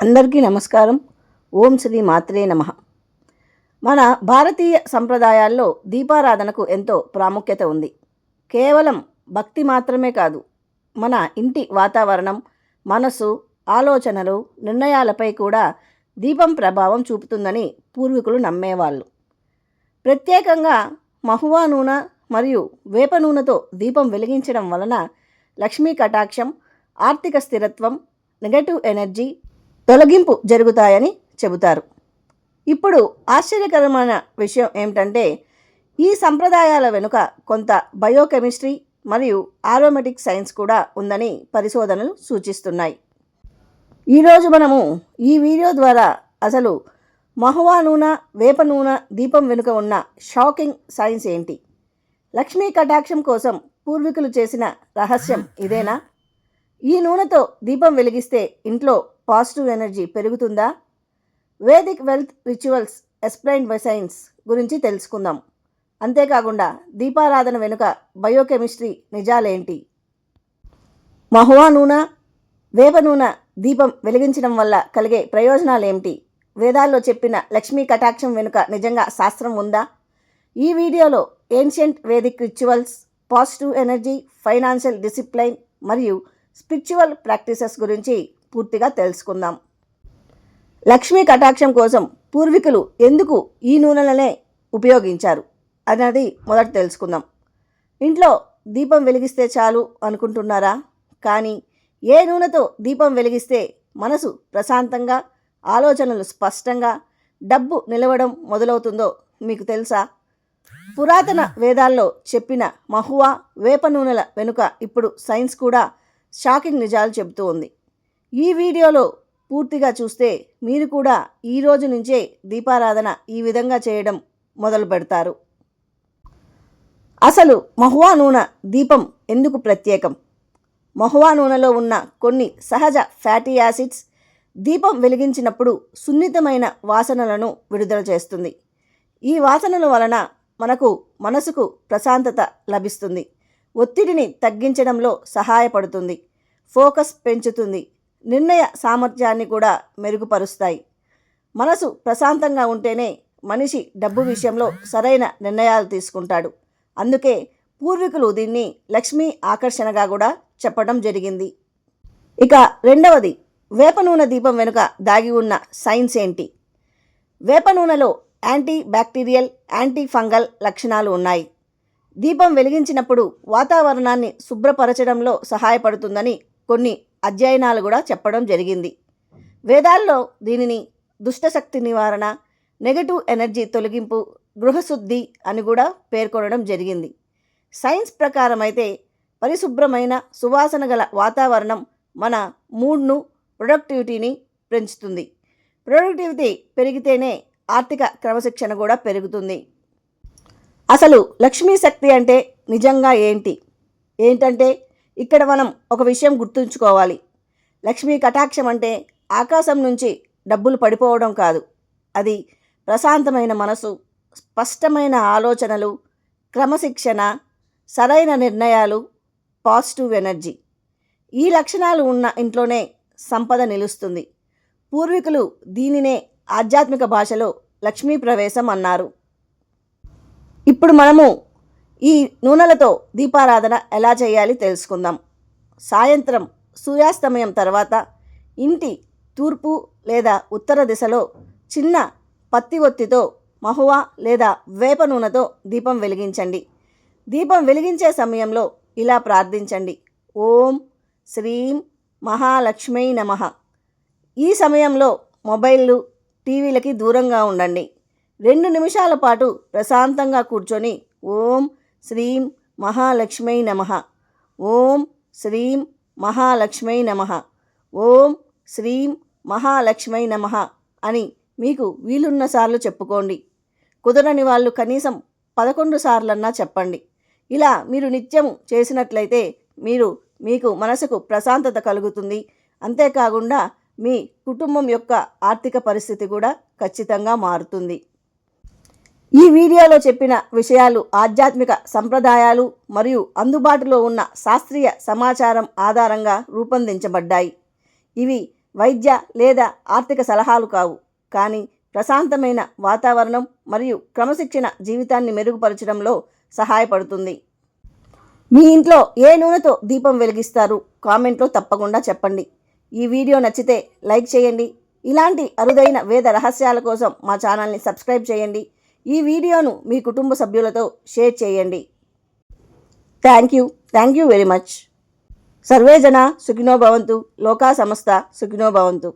అందరికీ నమస్కారం. ఓం శ్రీ మాత్రే నమః. మన భారతీయ సంప్రదాయాల్లో దీపారాధనకు ఎంతో ప్రాముఖ్యత ఉంది. కేవలం భక్తి మాత్రమే కాదు, మన ఇంటి వాతావరణం, మనసు, ఆలోచనలు, నిర్ణయాలపై కూడా దీపం ప్రభావం చూపుతుందని పూర్వీకులు నమ్మేవాళ్ళు. ప్రత్యేకంగా మహువా నూనె మరియు వేప నూనెతో దీపం వెలిగించడం వలన లక్ష్మీ కటాక్షం, ఆర్థిక స్థిరత్వం, నెగటివ్ ఎనర్జీ తొలగింపు జరుగుతాయని చెబుతారు. ఇప్పుడు ఆశ్చర్యకరమైన విషయం ఏమిటంటే, ఈ సంప్రదాయాల వెనుక కొంత బయోకెమిస్ట్రీ మరియు ఆరోమేటిక్ సైన్స్ కూడా ఉందని పరిశోధనలు సూచిస్తున్నాయి. ఈరోజు మనము ఈ వీడియో ద్వారా అసలు మహువా నూనె, వేప నూనె దీపం వెనుక ఉన్న షాకింగ్ సైన్స్ ఏంటి, లక్ష్మీ కటాక్షం కోసం పూర్వీకులు చేసిన రహస్యం ఇదేనా, ఈ నూనెతో దీపం వెలిగిస్తే ఇంట్లో పాజిటివ్ ఎనర్జీ పెరుగుతుందా, Vedic wealth rituals explained by science గురించి తెలుసుకుందాం. అంతేకాకుండా దీపారాధన వెనుక బయోకెమిస్ట్రీ నిజాలేంటి, మహువా నూనె, వేప నూనె దీపం వెలిగించడం వల్ల కలిగే ప్రయోజనాలు ఏమిటి, వేదాల్లో చెప్పిన లక్ష్మీ కటాక్షం వెనుక నిజంగా శాస్త్రం ఉందా, ఈ వీడియోలో ancient Vedic rituals, positive energy, financial discipline మరియు స్పిరిచువల్ ప్రాక్టీసెస్ గురించి పూర్తిగా తెలుసుకుందాం. లక్ష్మీ కటాక్షం కోసం పూర్వీకులు ఎందుకు ఈ నూనెలనే ఉపయోగించారు అన్నది మొదట తెలుసుకుందాం. ఇంట్లో దీపం వెలిగిస్తే చాలు అనుకుంటున్నారా? కానీ ఏ నూనెతో దీపం వెలిగిస్తే మనసు ప్రశాంతంగా, ఆలోచనలు స్పష్టంగా, డబ్బు నిలవడం మొదలవుతుందో మీకు తెలుసా? పురాతన వేదాల్లో చెప్పిన మహువా, వేప నూనెల వెనుక ఇప్పుడు సైన్స్ కూడా షాకింగ్ నిజాలు చెబుతూ ఉంది. ఈ వీడియోలో పూర్తిగా చూస్తే మీరు కూడా ఈ రోజు నుంచే దీపారాధన ఈ విధంగా చేయడం మొదలు పెడతారు. అసలు మహువా నూనె దీపం ఎందుకు ప్రత్యేకం? మహువా నూనెలో ఉన్న కొన్ని సహజ ఫ్యాటీ యాసిడ్స్ దీపం వెలిగించినప్పుడు సున్నితమైన వాసనలను విడుదల చేస్తుంది. ఈ వాసనల వలన మనసుకు ప్రశాంతత లభిస్తుంది, ఒత్తిడిని తగ్గించడంలో సహాయపడుతుంది, ఫోకస్ పెంచుతుంది, నిర్ణయ సామర్థ్యాన్ని కూడా మెరుగుపరుస్తాయి. మనసు ప్రశాంతంగా ఉంటేనే మనిషి డబ్బు విషయంలో సరైన నిర్ణయాలు తీసుకుంటాడు. అందుకే పూర్వీకులు దీన్ని లక్ష్మీ ఆకర్షణగా కూడా చెప్పడం జరిగింది. ఇక రెండవది, వేప నూనె దీపం వెనుక దాగి ఉన్న సైన్స్ ఏంటి? వేప నూనెలో యాంటీ బ్యాక్టీరియల్, యాంటీ ఫంగల్ లక్షణాలు ఉన్నాయి. దీపం వెలిగించినప్పుడు వాతావరణాన్ని శుభ్రపరచడంలో సహాయపడుతుందని కొన్ని అధ్యయనాలు కూడా చెప్పడం జరిగింది. వేదాల్లో దీనిని దుష్టశక్తి నివారణ, నెగటివ్ ఎనర్జీ తొలగింపు, గృహశుద్ధి అని కూడా పేర్కొనడం జరిగింది. సైన్స్ ప్రకారం అయితే పరిశుభ్రమైన సువాసన గల వాతావరణం మన మూడ్ను, ప్రొడక్టివిటీని పెంచుతుంది. ప్రొడక్టివిటీ పెరిగితేనే ఆర్థిక క్రమశిక్షణ కూడా పెరుగుతుంది. అసలు లక్ష్మీ శక్తి అంటే నిజంగా ఏంటంటే ఇక్కడ మనం ఒక విషయం గుర్తుంచుకోవాలి. లక్ష్మీ కటాక్షం అంటే ఆకాశం నుంచి డబ్బులు పడిపోవడం కాదు. అది ప్రశాంతమైన మనసు, స్పష్టమైన ఆలోచనలు, క్రమశిక్షణ, సరైన నిర్ణయాలు, పాజిటివ్ ఎనర్జీ. ఈ లక్షణాలు ఉన్న ఇంట్లోనే సంపద నిలుస్తుంది. పూర్వీకులు దీనినే ఆధ్యాత్మిక భాషలో లక్ష్మీ ప్రవేశం అన్నారు. ఇప్పుడు మనము ఈ నూనెలతో దీపారాధన ఎలా చేయాలి తెలుసుకుందాం. సాయంత్రం సూర్యాస్తమయం తర్వాత ఇంటి తూర్పు లేదా ఉత్తర దిశలో చిన్న పత్తి ఒత్తితో మహువా లేదా వేప నూనెతో దీపం వెలిగించండి. దీపం వెలిగించే సమయంలో ఇలా ప్రార్థించండి: ఓం శ్రీం మహాలక్ష్మై నమః. ఈ సమయంలో మొబైళ్ళు, టీవీలకి దూరంగా ఉండండి. 2 నిమిషాల పాటు ప్రశాంతంగా కూర్చొని ఓం శ్రీం మహాలక్ష్మై నమః, ఓం శ్రీం మహాలక్ష్మై నమః, ఓం శ్రీం మహాలక్ష్మై నమః అని మీకు వీలున్న సార్లు చెప్పుకోండి. కుదరని వాళ్ళు కనీసం 11 సార్లన్నా చెప్పండి. ఇలా మీరు నిత్యం చేసినట్లయితే మీకు మనసుకు ప్రశాంతత కలుగుతుంది. అంతేకాకుండా మీ కుటుంబం యొక్క ఆర్థిక పరిస్థితి కూడా ఖచ్చితంగా మారుతుంది. ఈ వీడియోలో చెప్పిన విషయాలు ఆధ్యాత్మిక సంప్రదాయాలు మరియు అందుబాటులో ఉన్న శాస్త్రీయ సమాచారం ఆధారంగా రూపొందించబడ్డాయి. ఇవి వైద్య లేదా ఆర్థిక సలహాలు కావు, కానీ ప్రశాంతమైన వాతావరణం మరియు క్రమశిక్షణ జీవితాన్ని మెరుగుపరచడంలో సహాయపడుతుంది. మీ ఇంట్లో ఏ నూనెతో దీపం వెలిగిస్తారు కామెంట్లో తప్పకుండా చెప్పండి. ఈ వీడియో నచ్చితే లైక్ చేయండి. ఇలాంటి అరుదైన వేద రహస్యాల కోసం మా ఛానల్ని సబ్స్క్రైబ్ చేయండి. ఈ వీడియోను మీ కుటుంబ సభ్యులతో షేర్ చేయండి. Thank you very much. Survey జన సుఖినో భవంతు. లోకా సమస్త సుఖినో భవంతు.